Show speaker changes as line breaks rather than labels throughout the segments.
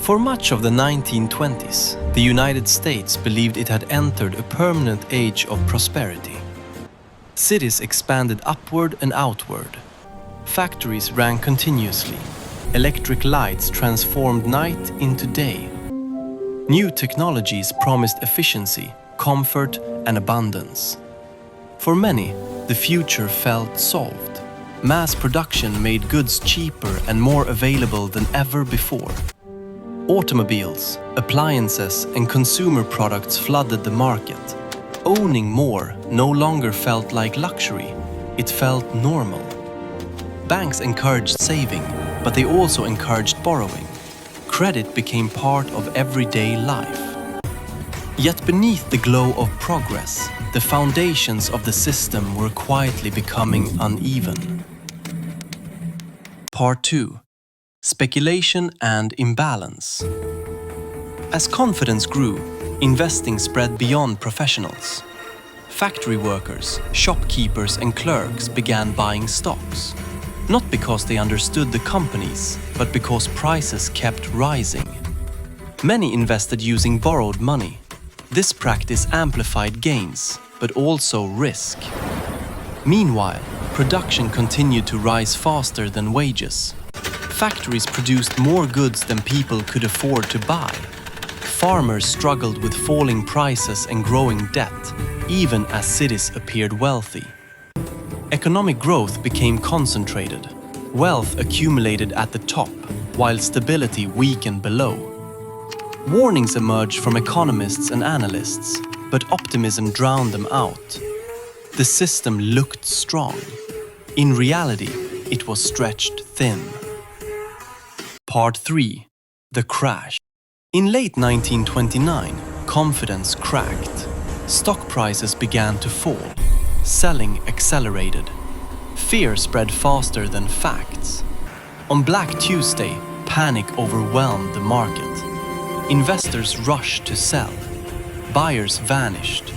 For much of the 1920s, the United States believed it had entered a permanent age of prosperity. Cities expanded upward and outward. Factories ran continuously. Electric lights transformed night into day. New technologies promised efficiency, comfort, and abundance. For many, the future felt solved. Mass production made goods cheaper and more available than ever before. Automobiles, appliances, and consumer products flooded the market. Owning more no longer felt like luxury, it felt normal. Banks encouraged saving, but they also encouraged borrowing. Credit became part of everyday life. Yet beneath the glow of progress, the foundations of the system were quietly becoming uneven. Part 2. Speculation and imbalance. As confidence grew, investing spread beyond professionals. Factory workers, shopkeepers, and clerks began buying stocks. Not because they understood the companies, but because prices kept rising. Many invested using borrowed money. This practice amplified gains, but also risk. Meanwhile, production continued to rise faster than wages. Factories produced more goods than people could afford to buy. Farmers struggled with falling prices and growing debt, even as cities appeared wealthy. Economic growth became concentrated. Wealth accumulated at the top, while stability weakened below. Warnings emerged from economists and analysts, but optimism drowned them out. The system looked strong. In reality, it was stretched thin. Part 3. The crash. In late 1929, confidence cracked. Stock prices began to fall. Selling accelerated. Fear spread faster than facts. On Black Tuesday, panic overwhelmed the market. Investors rushed to sell. Buyers vanished.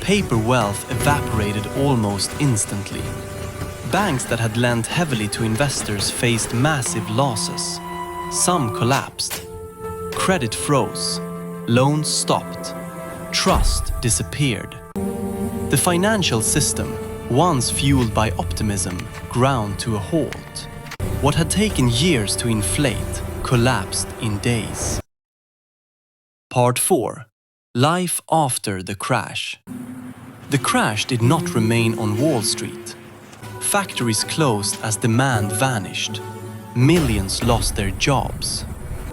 Paper wealth evaporated almost instantly. Banks that had lent heavily to investors faced massive losses. Some collapsed. Credit froze. Loans stopped. Trust disappeared. The financial system, once fueled by optimism, ground to a halt. What had taken years to inflate collapsed in days. Part 4. Life after the crash. The crash did not remain on Wall Street. Factories closed as demand vanished. Millions lost their jobs.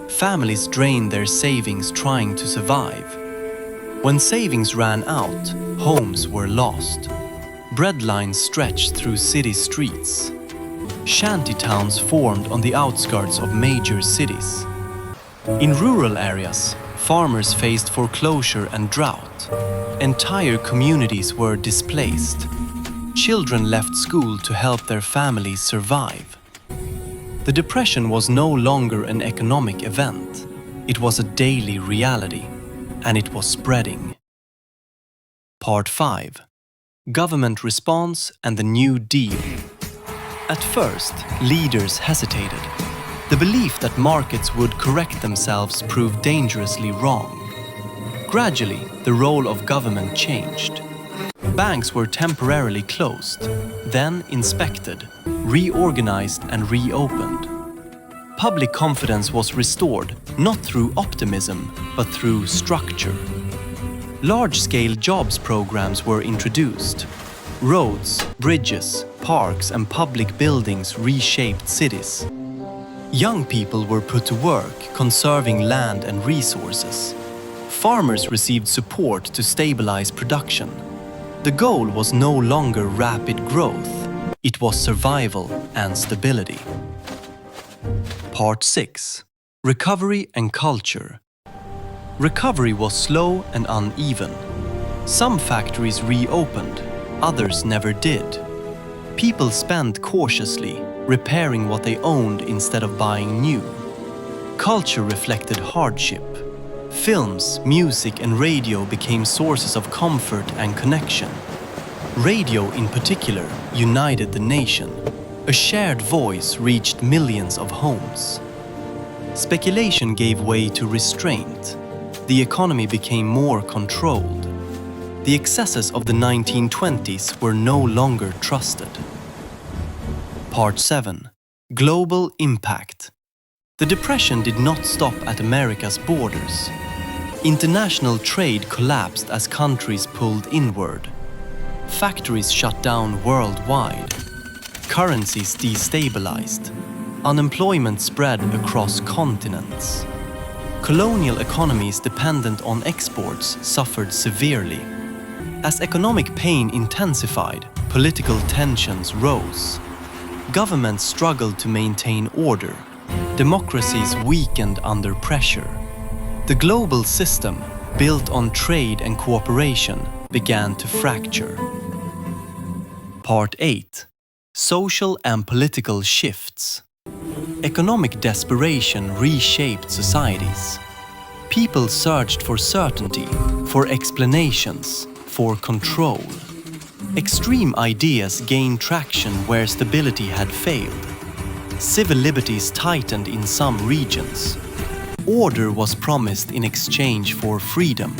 Families drained their savings trying to survive. When savings ran out, homes were lost. Bread lines stretched through city streets. Shanty towns formed on the outskirts of major cities. In rural areas, farmers faced foreclosure and drought. Entire communities were displaced. Children left school to help their families survive. The depression was no longer an economic event. It was a daily reality, and it was spreading. Part 5. Government response and the New Deal. At first, leaders hesitated. The belief that markets would correct themselves proved dangerously wrong. Gradually, the role of government changed. Banks were temporarily closed, then inspected, reorganized and reopened. Public confidence was restored, not through optimism, but through structure. Large-scale jobs programs were introduced. Roads, bridges, parks and public buildings reshaped cities. Young people were put to work conserving land and resources. Farmers received support to stabilize production. The goal was no longer rapid growth. It was survival and stability. Part 6. Recovery and culture. Recovery was slow and uneven. Some factories reopened, others never did. People spent cautiously, repairing what they owned instead of buying new. Culture reflected hardship. Films, music and radio became sources of comfort and connection. Radio in particular united the nation. A shared voice reached millions of homes. Speculation gave way to restraint. The economy became more controlled. The excesses of the 1920s were no longer trusted. Part 7. Global impact. The Depression did not stop at America's borders. International trade collapsed as countries pulled inward. Factories shut down worldwide. Currencies destabilized. Unemployment spread across continents. Colonial economies dependent on exports suffered severely. As economic pain intensified, political tensions rose. Governments struggled to maintain order. Democracies weakened under pressure. The global system, built on trade and cooperation, began to fracture. Part 8. Social and political shifts. Economic desperation reshaped societies. People searched for certainty, for explanations, for control. Extreme ideas gained traction where stability had failed. Civil liberties tightened in some regions. Order was promised in exchange for freedom.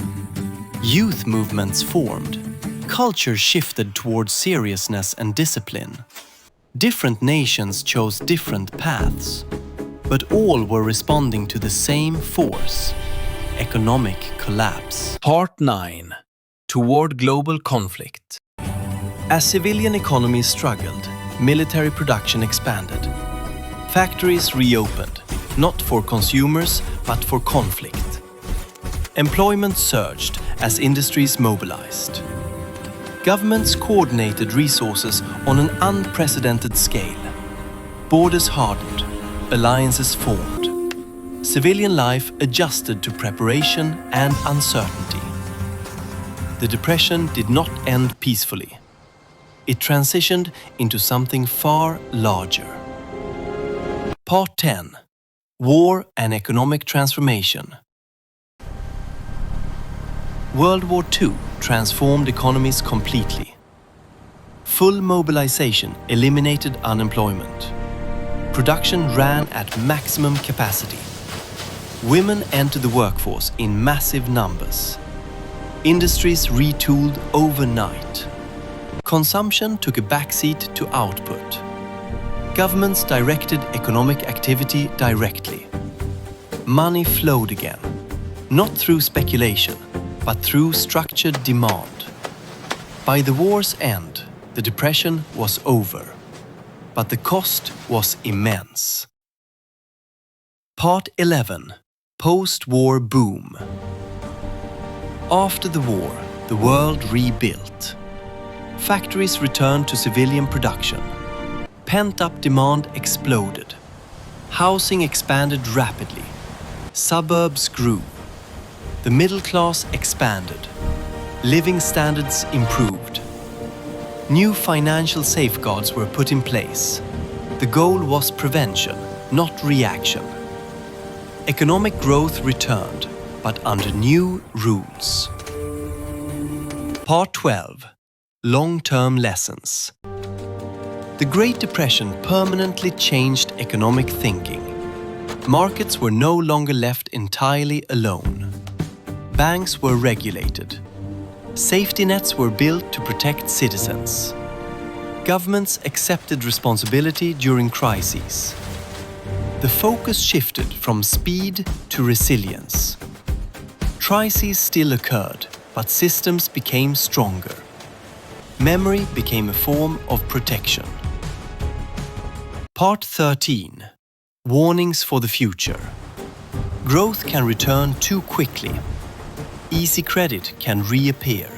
Youth movements formed. Culture shifted towards seriousness and discipline. Different nations chose different paths, but all were responding to the same force: economic collapse.
Part 9. Toward global conflict.
As civilian economies struggled, military production expanded. Factories reopened, not for consumers, but for conflict. Employment surged as industries mobilized. Governments coordinated resources on an unprecedented scale. Borders hardened, alliances formed. Civilian life adjusted to preparation and uncertainty. The Depression did not end peacefully. It transitioned into something far larger. Part 10. War and economic transformation. World War II transformed economies completely. Full mobilization eliminated unemployment. Production ran at maximum capacity. Women entered the workforce in massive numbers. Industries retooled overnight. Consumption took a backseat to output. Governments directed economic activity directly. Money flowed again, not through speculation, but through structured demand. By the war's end, the Depression was over, but the cost was immense. Part 11. Post-war boom. After the war, the world rebuilt. Factories returned to civilian production. Pent-up demand exploded. Housing expanded rapidly. Suburbs grew. The middle class expanded. Living standards improved. New financial safeguards were put in place. The goal was prevention, not reaction. Economic growth returned, but under new rules. Part 12. Long-term lessons. The Great Depression permanently changed economic thinking. Markets were no longer left entirely alone. Banks were regulated. Safety nets were built to protect citizens. Governments accepted responsibility during crises. The focus shifted from speed to resilience. Crises still occurred, but systems became stronger. Memory became a form of protection. Part 13. Warnings for the future. Growth can return too quickly. Easy credit can reappear.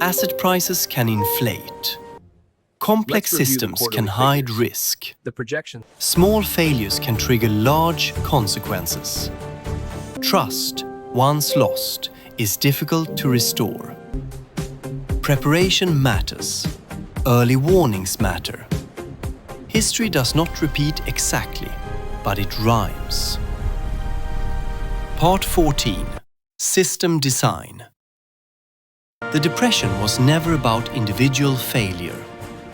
Asset prices can inflate. Complex systems can hide risk. Small failures can trigger large consequences. Trust, once lost, is difficult to restore. Preparation matters. Early warnings matter. History does not repeat exactly, but it rhymes. Part 14. System design. The Depression was never about individual failure.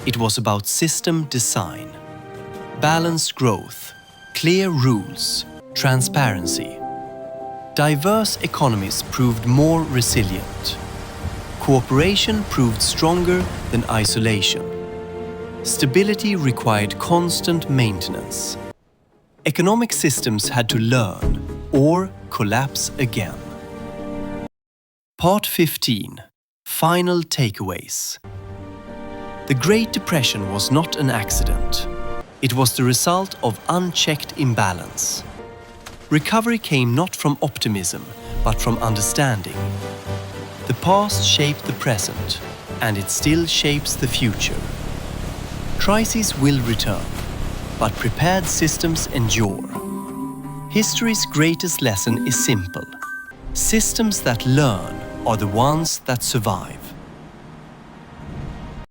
It was about system design. Balanced growth, clear rules, Transparency. Diverse economies proved more resilient. Cooperation proved stronger than isolation. Stability required constant maintenance. Economic systems had to learn or collapse again. Part 15. Final takeaways. The Great Depression was not an accident. It was the result of unchecked imbalance. Recovery came not from optimism, but from understanding. The past shaped the present, and it still shapes the future. Crises will return, but prepared systems endure. History's greatest lesson is simple. Systems that learn are the ones that survive.